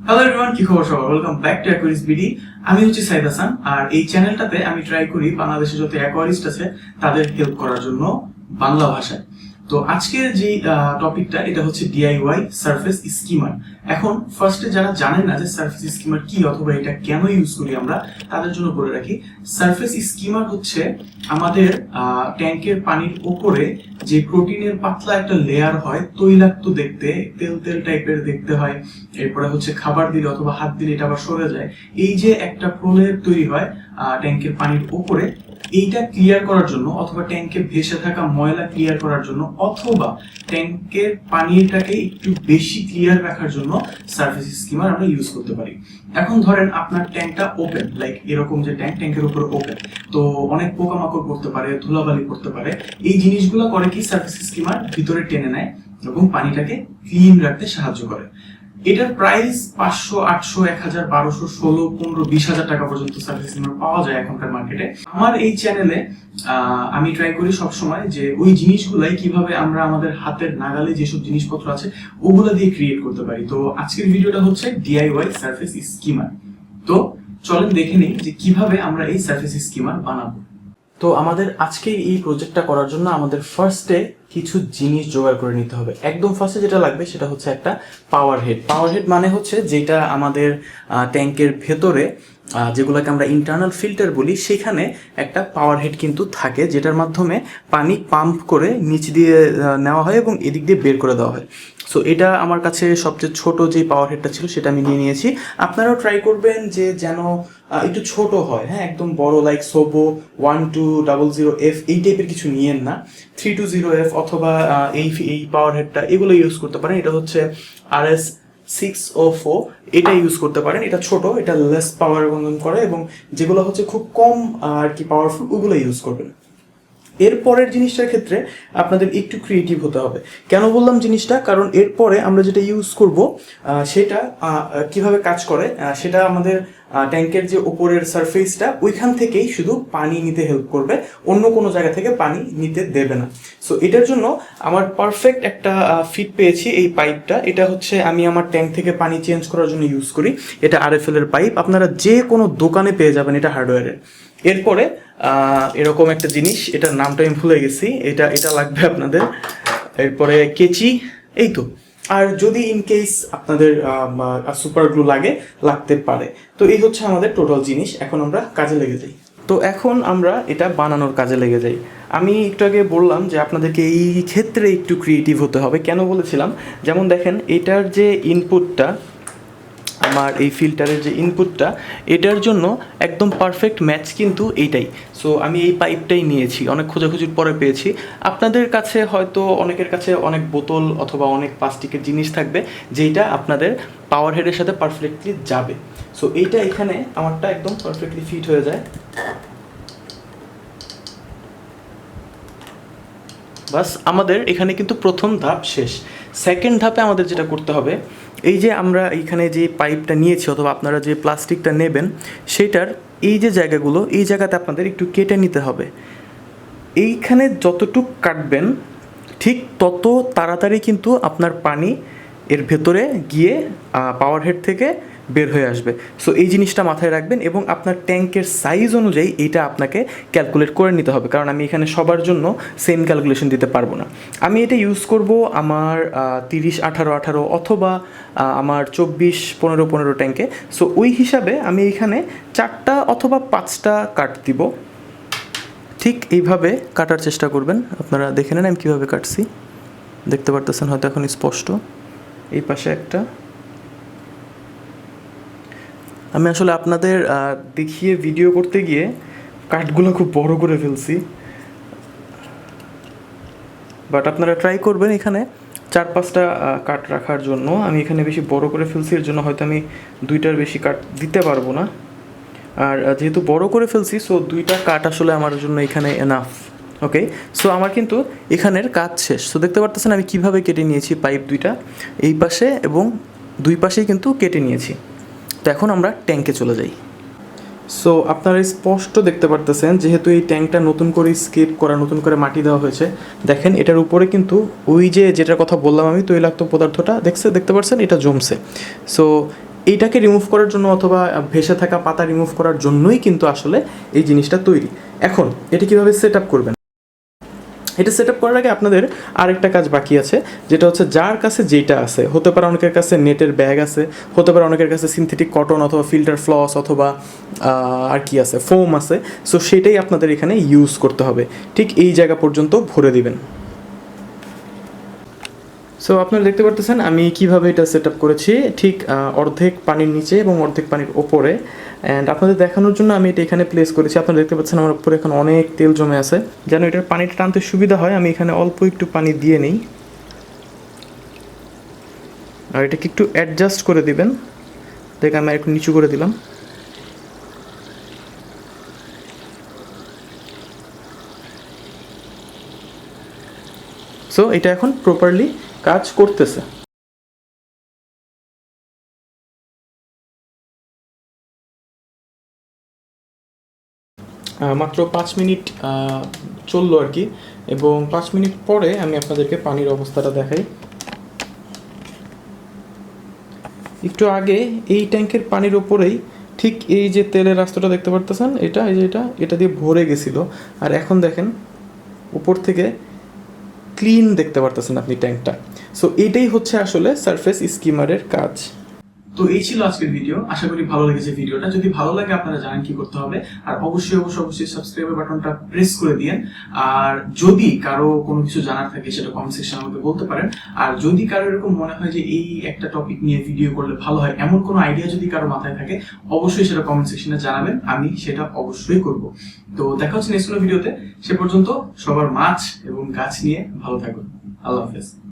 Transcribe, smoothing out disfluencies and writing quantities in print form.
Hello everyone, কি খবর সবার? Welcome back to Aquaris BD. আমি হচ্ছি সাইদ হাসান, আর এই চ্যানেলটাতে আমি ট্রাই করি বাংলাদেশে যত অ্যাকোয়ারিস্ট আছে তাদের হেল্প করার জন্য বাংলা ভাষায়। তো আজকের যে টপিকটা এটা হচ্ছে ডিআইওয়াই সারফেস স্কিমার। এখন ফার্স্টে যারা জানেন না যে সারফেস স্কিমার কি অথবা এটা কেন ইউজ করি আমরা, তাদের জন্য বলে রাখি। সারফেস স্কিমার হচ্ছে আমাদের ট্যাঙ্কের পানির উপরে যে প্রোটিনের পাতলা একটা লেয়ার হয়, তৈলাক্ত দেখতে, তেল তেল টাইপের দেখতে হয়। এরপরে হচ্ছে খাবার দিলে অথবা হাত দিলে এটা আবার সরে যায়। এই যে একটা প্রলেপ তৈরি হয় ট্যাঙ্কের পানির উপরে, এইটা ক্লিয়ার করার জন্য অথবা ট্যাঙ্কে ভেসে থাকা ময়লা ক্লিয়ার করার জন্য অথবা ট্যাঙ্কের পানিটাকে একটু বেশি ক্লিয়ার রাখার জন্য সারফেস স্কিমার আমরা ইউজ করতে পারি। এখন ধরেন আপনার ট্যাঙ্কটা ওপেন, লাইক এরকম যে ট্যাঙ্কের উপরে ওপেন, তো অনেক পোকামাকড় পড়তে পারে, ধুলাবালি পড়তে পারে। এই জিনিসগুলো করে কি, সারফেস স্কিমার ভিতরে টেনে নেয় এবং পানিটাকে ক্লিন রাখতে সাহায্য করে। এটার প্রাইস 500, 800, 1000, 1200, 16, 15, 20,000 টাকা পর্যন্ত সার্ভিস স্কিমার পাওয়া যায় এখনকার মার্কেটে। আমার এই চ্যানেলে আমি ট্রাই করি সবসময় যে ওই জিনিসগুলাই কিভাবে আমরা আমাদের হাতের নাগালে যেসব জিনিসপত্র আছে ওগুলা দিয়ে ক্রিয়েট করতে পারি। তো আজকের ভিডিওটা হচ্ছে ডিআইওয়াই সার্ফেস স্কিমার। তো চলেন দেখে নিই যে কিভাবে আমরা এই সার্ফেস স্কিমার বানাবো। তো আমাদের আজকে এই প্রজেক্টটা করার জন্য আমাদের ফার্স্টে কিছু জিনিস জোগাড় করে নিতে হবে। একদম ফার্স্টে যেটা লাগবে সেটা হচ্ছে একটা পাওয়ার হেড। পাওয়ার হেড মানে হচ্ছে যেটা আমাদের ট্যাঙ্কের ভেতরে, যেগুলোকে আমরা ইন্টারনাল ফিল্টার বলি, সেখানে একটা পাওয়ার হেড কিন্তু থাকে, যেটার মাধ্যমে পানি পাম্প করে নিচ দিয়ে নেওয়া হয় এবং এদিক দিয়ে বের করে দেওয়া হয়। সো এটা আমার কাছে সবচেয়ে ছোট যে পাওয়ার হেডটা ছিল সেটা আমি নিয়ে নিয়েছি। আপনারাও ট্রাই করবেন যে যেন একটু ছোট হয়, হ্যাঁ, একদম বড় লাইক সোবো 1200F এই টাইপের কিছু নিয়েন না। 320F অথবা এই পাওয়ার হেডটা, এগুলো ইউজ করতে পারেন। এটা হচ্ছে RS604, এটা ইউজ করতে পারেন। এটা ছোট, এটা লেস পাওয়ার কনজিউম করে, এবং যেগুলো হচ্ছে খুব কম আর কি পাওয়ারফুল ওগুলো ইউজ করবেন। এরপরের জিনিসটার ক্ষেত্রে আপনাদের একটু ক্রিয়েটিভ হতে হবে। কেন বললাম জিনিসটা, কারণ এরপরে আমরা যেটা ইউজ করব সেটা কিভাবে কাজ করে, সেটা আমাদের ট্যাঙ্কের যে উপরের সারফেসটা ওইখান থেকেই শুধু পানি নিতে হেল্প করবে, অন্য কোনো জায়গা থেকে পানি নিতে দেবে না। সো এটার জন্য আমার পারফেক্ট একটা ফিট পেয়েছি এই পাইপটা। এটা হচ্ছে আমি আমার ট্যাঙ্ক থেকে পানি চেঞ্জ করার জন্য ইউজ করি। এটা RFL এর পাইপ, আপনারা যে কোনো দোকানে পেয়ে যাবেন, এটা হার্ডওয়্যারের। এরপরে এরকম একটা জিনিস, এটার নামটা আমি ভুলে গেছি, এটা লাগবে আপনাদের। এরপরে কেচি, এই তো। আর যদি ইন কেস আপনাদের সুপার গ্লু লাগতে পারে। তো এই হচ্ছে আমাদের টোটাল জিনিস। এখন আমরা কাজে লেগে যাই। তো এখন আমরা এটা বানানোর কাজে লেগে যাই। আমি একটু আগে বললাম যে আপনাদেরকে এই ক্ষেত্রে একটু ক্রিয়েটিভ হতে হবে। কেন বলেছিলাম, যেমন দেখেন এটার যে ইনপুটটা, আমার এই ফিল্টারের যে ইনপুটটা, এটার জন্য একদম পারফেক্ট ম্যাচ কিন্তু এইটাই। সো আমি এই পাইপটাই নিয়েছি, অনেক খোঁজাখুঁজির পরে পেয়েছি। আপনাদের কাছে হয়তো অনেকের কাছে অনেক বোতল অথবা অনেক প্লাস্টিকের জিনিস থাকবে যেটা আপনাদের পাওয়ার হেডের সাথে পারফেক্টলি যাবে। সো এইটা এখানে আমারটা একদম পারফেক্টলি ফিট হয়ে যায়। বাস, আমাদের এখানে কিন্তু প্রথম ধাপ শেষ। সেকেন্ড ধাপে আমাদের যেটা করতে হবে, এই যে আমরা এইখানে যে পাইপটা নিয়েছি অথবা আপনারা যে প্লাস্টিকটা নেবেন, সেটার এই যে জায়গাগুলো, এই জায়গাতে আপনাদের একটু কেটে নিতে হবে। এইখানে যতটুক কাটবেন ঠিক তত তাড়াতাড়ি কিন্তু আপনার পানি এর ভেতরে গিয়ে পাওয়ার হেড থেকে বের হয়ে আসবে। সো এই জিনিসটা মাথায় রাখবেন, এবং আপনার ট্যাঙ্কের সাইজ অনুযায়ী এইটা আপনাকে ক্যালকুলেট করে নিতে হবে, কারণ আমি এখানে সবার জন্য সেম ক্যালকুলেশন দিতে পারবো না। আমি এটা ইউজ করব আমার 30-18-18 অথবা আমার 24-15-15 ট্যাঙ্কে। সো ওই হিসাবে আমি এখানে 4টা অথবা 5টা কাট দিব। ঠিক এইভাবে কাটার চেষ্টা করবেন। আপনারা দেখে নেন আমি কীভাবে কাটছি, দেখতে পারতেছেন হয়তো এখন স্পষ্ট। এই পাশে একটা, আমি আসলে আপনাদের দেখিয়ে ভিডিও করতে গিয়ে কাটগুলো খুব বড় করে ফেলছি, বাট আপনারা ট্রাই করবেন এখানে 4-5টা কাট রাখার জন্য। আমি এখানে বেশি বড় করে ফেলছি, এর জন্য হয়তো আমি 2টার বেশি কাট দিতে পারবো না। আর যেহেতু বড় করে ফেলছি, সো 2টা কাট আসলে আমার জন্য এখানে এনাফ। ওকে, সো আমার কিন্তু এখানের কাজ শেষ। সো দেখতে পারতেছেন আমি কিভাবে কেটে নিয়েছি পাইপ 2টা, এই পাশে এবং 2 পাশেই কিন্তু কেটে নিয়েছি। তো এখন আমরা ট্যাঙ্কে চলে যাই। সো আপনারা স্পষ্ট দেখতে পারতেছেন, যেহেতু এই ট্যাঙ্কটা নতুন করে স্কেপ করা, নতুন করে মাটি দেওয়া হয়েছে, দেখেন এটার উপরে কিন্তু ওই যে যেটার কথা বললাম আমি, তৈলাক্ত পদার্থটা দেখতে পাচ্ছেন এটা জমছে। সো এইটাকে রিমুভ করার জন্য অথবা ভেসে থাকা পাতা রিমুভ করার জন্যই কিন্তু আসলে এই জিনিসটা তৈরি। এখন এটা কিভাবে সেট আপ করবেন, এটা সেট আপ করার আগে আপনাদের আরেকটা কাজ বাকি আছে, যেটা হচ্ছে যার কাছে যেটা আছে, হতে পারে অনেকের কাছে নেটের ব্যাগ আছে, হতে পারে অনেকের কাছে সিনথেটিক কটন অথবা ফিল্টার ফ্লস অথবা আর কি আছে, ফোম আছে। সো সেটাই আপনাদের এখানে ইউজ করতে হবে, ঠিক এই জায়গা পর্যন্ত ভরে দিবেন। সো আপনারা দেখতে পারতেছেন আমি কিভাবে এটা সেট আপ করেছি, ঠিক অর্ধেক পানির নিচে এবং অর্ধেক পানির ওপরে। অ্যান্ড আপনাদের দেখানোর জন্য আমি এটা এখানে প্লেস করেছি। আপনারা দেখতে পাচ্ছেন আমার উপরে এখন অনেক তেল জমে আছে। যেন এটার পানিটা টানতে সুবিধা হয় আমি এখানে অল্প একটু পানি দিয়ে নিই, আর এটাকে একটু অ্যাডজাস্ট করে দিবেন। দেখে আমি একটু নিচু করে দিলাম। সো এটা এখন প্রপারলি কাজ করতেছে। মাত্র 5 মিনিট চললো আর কি, এবং 5 মিনিট পরে আমি আপনাদেরকে পানির অবস্থাটা দেখাই। একটু আগে এই ট্যাঙ্কের পানির ওপরেই ঠিক এই যে তেলের রাস্তাটা দেখতে পারতেছেন, এটা এই যে এটা দিয়ে ভরে গেছিলো, আর এখন দেখেন উপর থেকে ক্লিন দেখতে পারতেছেন আপনি ট্যাঙ্কটা। সো এটাই হচ্ছে আসলে সারফেস স্কিমারের কাজ। তো এই ছিল আজকের ভিডিও, আশা করি ভালো লেগেছে ভিডিওটা। যদি ভালো লাগে আপনারা জানেন কি করতে হবে, আর অবশ্যই সাবস্ক্রাইব বাটনটা প্রেস করে দিয়েন। আর যদি কারো কোনো কিছু জানার থাকে সেটা কমেন্ট সেকশনে আমাকে বলতে পারেন। আর যদি কারো এরকম মনে হয় যে এই একটা টপিক নিয়ে ভিডিও করলে ভালো হয়, এমন কোনো আইডিয়া যদি কারো মাথায় থাকে, অবশ্যই সেটা কমেন্ট সেকশনে জানাবেন, আমি সেটা অবশ্যই করব। তো দেখা হচ্ছে নেক্সট কোনো ভিডিওতে। সে পর্যন্ত সবার মাছ এবং গাছ নিয়ে ভালো থাকুন। আল্লাহ হাফেজ।